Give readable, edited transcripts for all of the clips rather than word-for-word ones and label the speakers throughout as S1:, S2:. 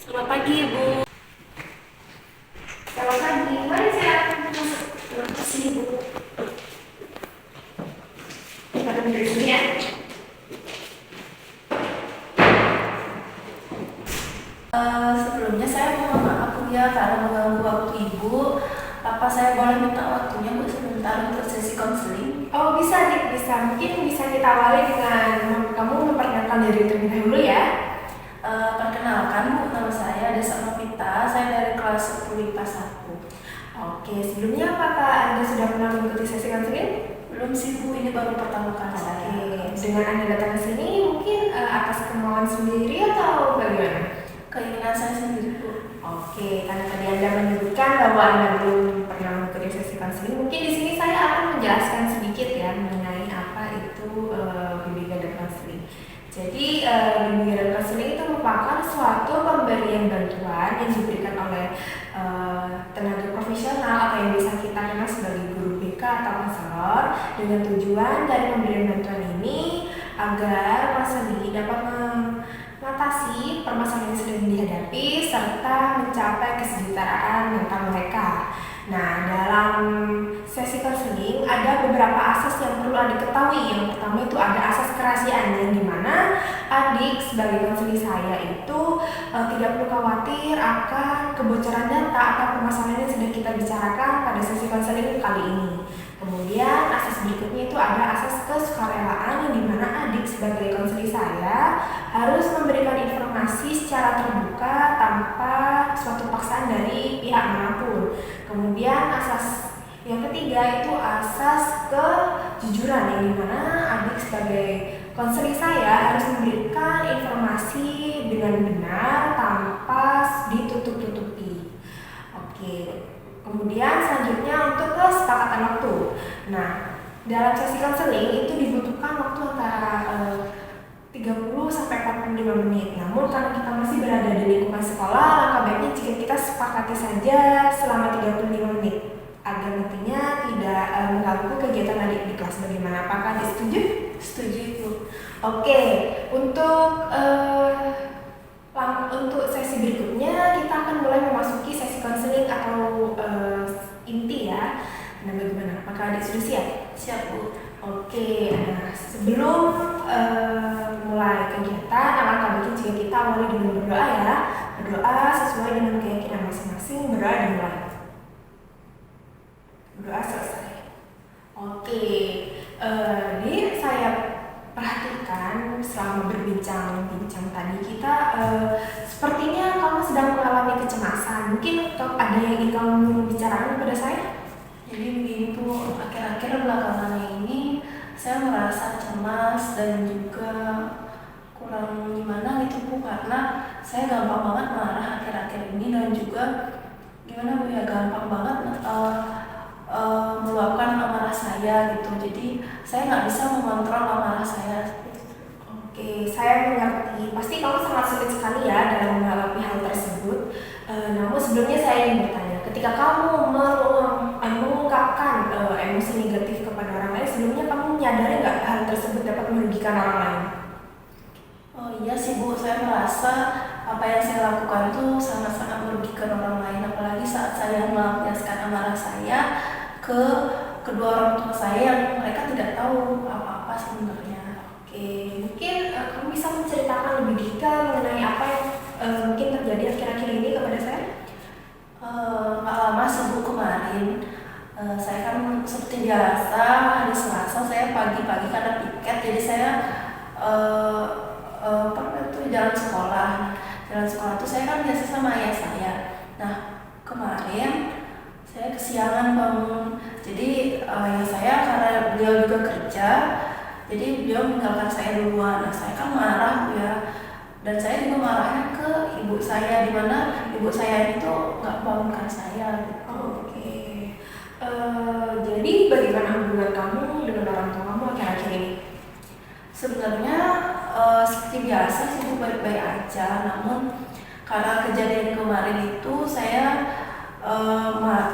S1: Selamat pagi, Ibu.
S2: Selamat pagi, mari silakan masuk.
S1: Terima kasih, Ibu.
S2: Silakan duduk di sini ya.
S1: Sebelumnya saya mohon maaf ya karena mengganggu waktu Ibu. Apa saya boleh minta waktunya Bu sebentar untuk sesi konseling?
S2: Oh bisa, Dik, bisa. Mungkin bisa kita awali dengan kamu memperkenalkan diri terlebih dahulu ya.
S1: Perkenalkan Bu, nama saya Desa Novita. Saya dari kelas 10 IPA 1.
S2: Oke, sebelumnya apakah Anda sudah pernah mengikuti sesi konseling?
S1: Belum sih Bu, ini baru pertama kali saya.
S2: Oke, dengan Anda datang ke sini mungkin atas kemauan sendiri atau bagaimana?
S1: Keinginan saya sendiri Bu.
S2: Oke, karena tadi Anda menyebutkan bahwa Anda belum pernah mengikuti sesi konseling, mungkin di sini saya akan menjelaskan sedikit ya mengenai apa itu bimbingan dan konseling. Jadi bimbingan dan konseling itu merupakan suatu pemberian bantuan yang diberikan oleh tenaga profesional atau yang bisa kita kenal sebagai guru BK atau konselor dengan tujuan dari pemberian bantuan ini agar konseling dapat mengatasi permasalahan yang sedang dihadapi serta mencapai kesejahteraan mental mereka. Nah, dalam sesi konseling ada beberapa asas yang perlu Adik ketahui. Yang pertama itu ada asas kerahasiaan yang dimana Adik sebagai konseling saya itu tidak perlu khawatir akan kebocoran data atau permasalahan yang sedang kita bicarakan pada sesi konseling kali ini. Kemudian asas berikutnya itu ada asas kesukarelaan yang dimana Adik sebagai konseling saya harus memberikan informasi secara terbuka tanpa suatu paksaan dari pihak manapun. Kemudian asas yang ketiga itu asas kejujuran yang dimana Adik sebagai konseling saya harus memberikan informasi dengan benar tanpa ditutup-tutupi. Oke. Kemudian selanjutnya untuk kesepakatan waktu. Nah, dalam sesi konseling itu dibutuhkan waktu antara 30 sampai 45 menit. Namun karena kita masih berada di lingkungan sekolah, langkah baiknya jika kita sepakati saja selama 35 menit agar nantinya tidak mengganggu kegiatan Adik di kelas. Bagaimana? Apakah Adik setuju?
S1: Setuju Bu.
S2: Oke, untuk sesi berikutnya kita akan mulai memasuki sesi konseling atau inti ya. Nah, bagaimana? Apakah Adik sudah siap?
S1: Siap Bu.
S2: Oke, nah sebelum mulai kegiatan, alangkah baiknya jika kita awali dengan berdoa ya. Berdoa sesuai dengan keyakinan masing-masing. Berdoa dimulai. Berdoa selesai. Oke, ini saya perhatikan selama berbincang-bincang tadi kita sepertinya kamu sedang mengalami kecemasan. Mungkin ada yang ingin kamu bicarakan kepada saya?
S1: Jadi begini Bu, akhir-akhir belakangan ini saya merasa cemas dan juga kurang gimana gitu Bu, karena saya gampang banget marah akhir-akhir ini dan juga gimana Bu ya, gampang banget meluapkan amarah saya gitu. Jadi saya nggak bisa mengontrol amarah saya.
S2: Oke, saya mengerti. Pasti kamu sangat sulit sekali ya dalam menghadapi hal tersebut. Namun sebelumnya saya ingin bertanya, ketika kamu mengungkapkan emosi negatif kepada orang lain, sebelumnya kamu menyadari nggak hal tersebut dapat merugikan orang lain?
S1: Oh iya sih Bu, saya merasa apa yang saya lakukan tuh sangat-sangat merugikan orang lain, apalagi saat saya melampiaskan amarah saya ke kedua orang tua saya yang mereka tidak tahu apa-apa sebenarnya.
S2: Oke, mungkin kamu bisa menceritakan lebih detail mengenai apa yang mungkin terjadi akhir-akhir ini kepada saya?
S1: Nggak lama sebelum kemarin, saya kan seperti biasa hari Selasa saya pagi-pagi karena piket, jadi saya pernah tuh jalan sekolah. Jalan sekolah tuh saya kan biasa sama ayah saya. Nah kemarin saya kesiangan bangun, jadi ayah saya karena beliau juga kerja, jadi beliau meninggalkan saya duluan. Nah saya kan marah ya, dan saya juga marahnya ke ibu saya, dimana ibu saya itu nggak bangunkan saya gitu.
S2: Oke. Jadi bagaimana hubungan kamu dengan orang tua kamu akhir-akhir ini?
S1: Sebenarnya seperti biasa sih Bu, baik-baik aja, namun karena kejadian kemarin itu saya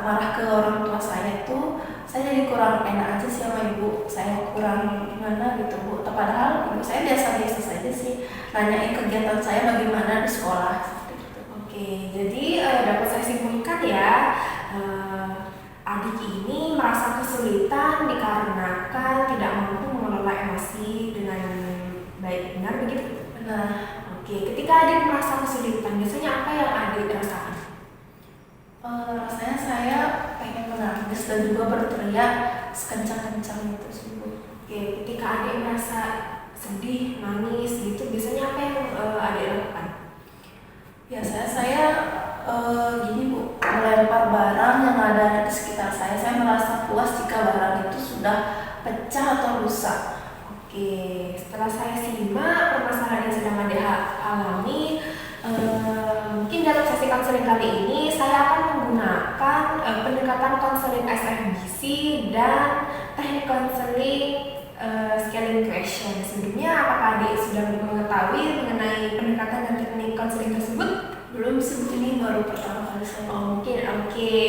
S1: marah ke orang tua saya itu, saya jadi kurang enak aja sih sama ibu. Saya kurang gimana gitu Bu, padahal ibu saya biasa-biasa saja sih, nanyain kegiatan saya bagaimana di sekolah seperti itu.
S2: Oke, jadi dapat saya simpulkan ya, adik ini merasa kesulitan dikarenakan tidak mampu mengelola emosi dengan baik, benar begitu?
S1: Benar.
S2: Oke, ketika adik merasa kesulitan, biasanya apa yang adik rasakan?
S1: Rasanya saya pengen menangis dan juga berteriak sekencang-kencang itu sih Bu.
S2: Oke, ketika adik merasa sedih, nangis gitu, biasanya apa yang adik lakukan?
S1: Biasanya saya gini Bu, melempar barang yang ada di sekitar saya. Saya merasa puas jika barang itu sudah pecah atau rusak.
S2: Oke, setelah saya simak permasalahan yang sedang adik alami, mungkin dalam sesi konseling kali ini saya akan menggunakan pendekatan konseling SFBC dan teknik konseling scaling question. Sebelumnya apakah adik sudah mengetahui mengenai pendekatan dan teknik konseling tersebut?
S1: Belum sih, ini baru pertama kali saya.
S2: Mungkin oke.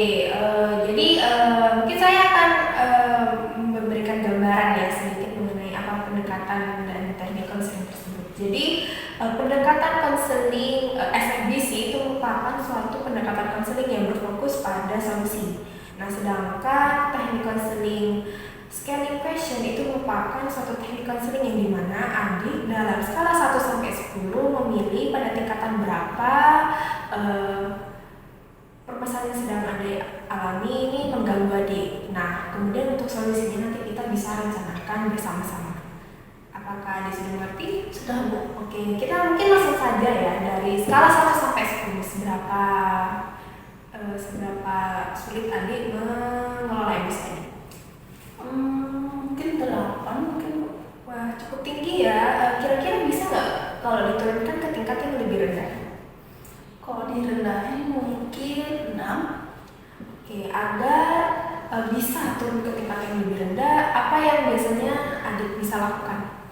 S2: Jadi mungkin saya akan memberikan gambaran ya sedikit mengenai apa pendekatan dan teknik konseling tersebut. Jadi pendekatan konseling SFBC itu merupakan suatu pendekatan konseling yang berfokus pada solusi. Nah, sedangkan teknik konseling scaling question itu merupakan suatu teknik konseling yang dimana adik dalam skala 1 sampai 10 memilih pada tingkatan berapa permasalahan yang sedang adik alami ini mengganggu adik. Nah, kemudian untuk solusinya nanti kita bisa rencanakan bersama-sama. Apakah adik sudah mengerti?
S1: Sudah Bu.
S2: Oke, kita mungkin langsung saja ya dari skala 1 sampai 10 seberapa sulit adik mengelola emosi adik.
S1: Mungkin 8 mungkin Bu.
S2: Wah, cukup tinggi ya. Kira-kira bisa nggak kalau diturunkan ke tingkat yang lebih rendah?
S1: Kalau direndahin mungkin 6.
S2: Oke, agar bisa turun ke tingkat yang lebih rendah, apa yang biasanya adik bisa lakukan?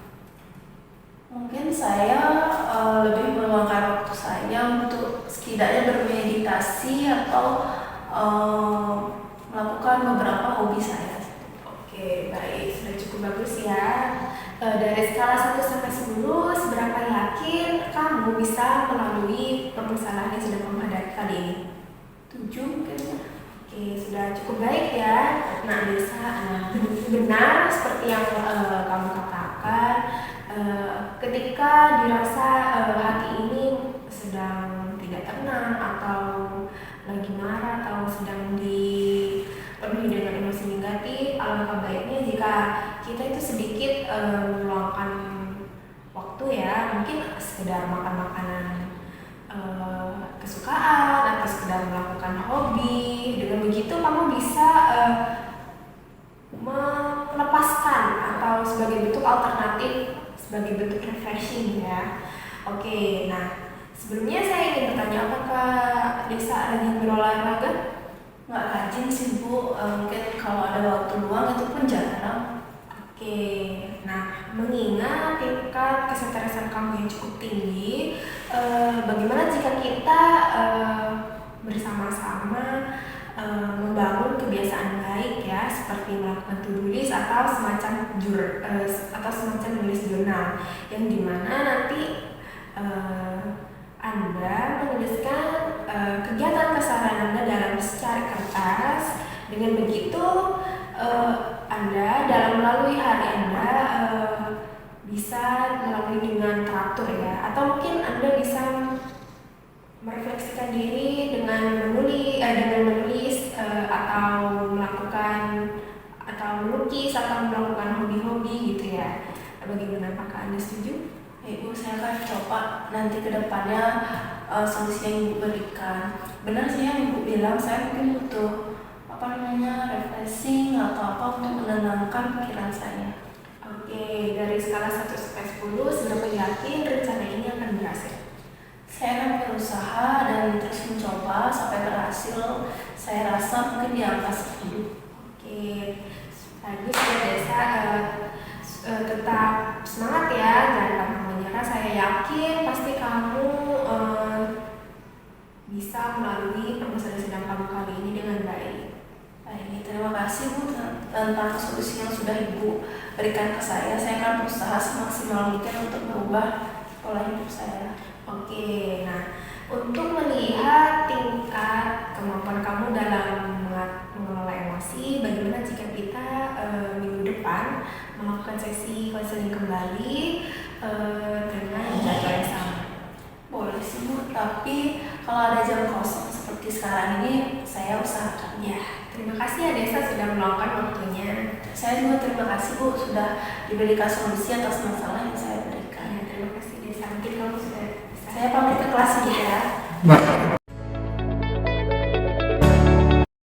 S1: Mungkin saya lebih meluangkan waktu saya untuk setidaknya bermeditasi atau melakukan beberapa hobi saya.
S2: Oke, baik, sudah cukup bagus ya. Dari skala 1 sampai 10, seberapa yakin kamu bisa melalui permasalahan yang sedang kamu hadapi kali ini?
S1: 7 mungkin.
S2: Oke, sudah cukup baik ya. Nah, Desa, benar seperti yang kamu katakan, ketika dirasa hati ini sedang tidak tenang atau lagi marah atau sedang dipenuhi dengan emosi negatif, alangkah baiknya jika kita itu sedikit meluangkan waktu ya, mungkin sekedar makan makanan kesukaan atau sekedar melakukan hobi. Dengan begitu kamu bisa melepaskan atau sebagai bentuk alternatif, sebagai bentuk refreshing ya. Oke, nah sebelumnya saya ingin bertanya, apakah Desa rajin berolahraga?
S1: Nggak rajin sih Bu, mungkin kalau ada waktu luang itu pun jarang.
S2: Oke, nah mengingat tingkat kesetresan kamu yang cukup tinggi, bagaimana jika kita bersama-sama membangun kebiasaan baik ya, seperti melakukan to-do list atau semacam menulis jurnal, yang dimana nanti Anda menuliskan kegiatan keseharian Anda dalam secari kertas. Dengan begitu Anda dalam melalui hari Anda bisa melalui dengan teratur ya, atau mungkin Anda bisa merefleksikan diri dengan menulis atau melakukan atau melukis atau melakukan hobi-hobi gitu ya. Bagaimana, apakah Anda setuju?
S1: Ibu, saya akan coba nanti ke depannya solusi yang Ibu berikan. Benar sih yang Ibu bilang, saya mungkin butuh refreshing atau apa untuk menenangkan pikiran saya.
S2: Oke, dari skala 1 sampai 10, seberapa yakin rencana ini akan berhasil?
S1: Saya akan berusaha dan terus mencoba sampai berhasil. Saya rasa mungkin di angka 10.
S2: Oke, bagus ya Desa. Tetap semangat ya, jangan pantang menyerah. Saya yakin pasti kamu bisa melalui permasalahan sedang kamu kali ini dengan baik.
S1: Baik, terima kasih Bu tentang solusi yang sudah Ibu berikan ke saya. Saya akan berusaha semaksimal mungkin untuk merubah pola hidup saya.
S2: Oke, nah Untuk melihat tingkat kemampuan kamu dalam mengelola emosi, bagaimana jika kita minggu depan melakukan sesi konseling kembali dengan jadwal yang sama?
S1: Boleh sih Bu, tapi kalau ada jam kosong seperti sekarang ini saya usahakan.
S2: Ya, terima kasih ya Desa sudah meluangkan waktunya.
S1: Saya juga terima kasih Bu sudah diberikan solusi atas masalah yang saya berikan.
S2: Ya, terima kasih Desa. Mungkin kamu sudah bisa.
S1: Saya pamit ke kelas dulu ya.
S3: Mbak,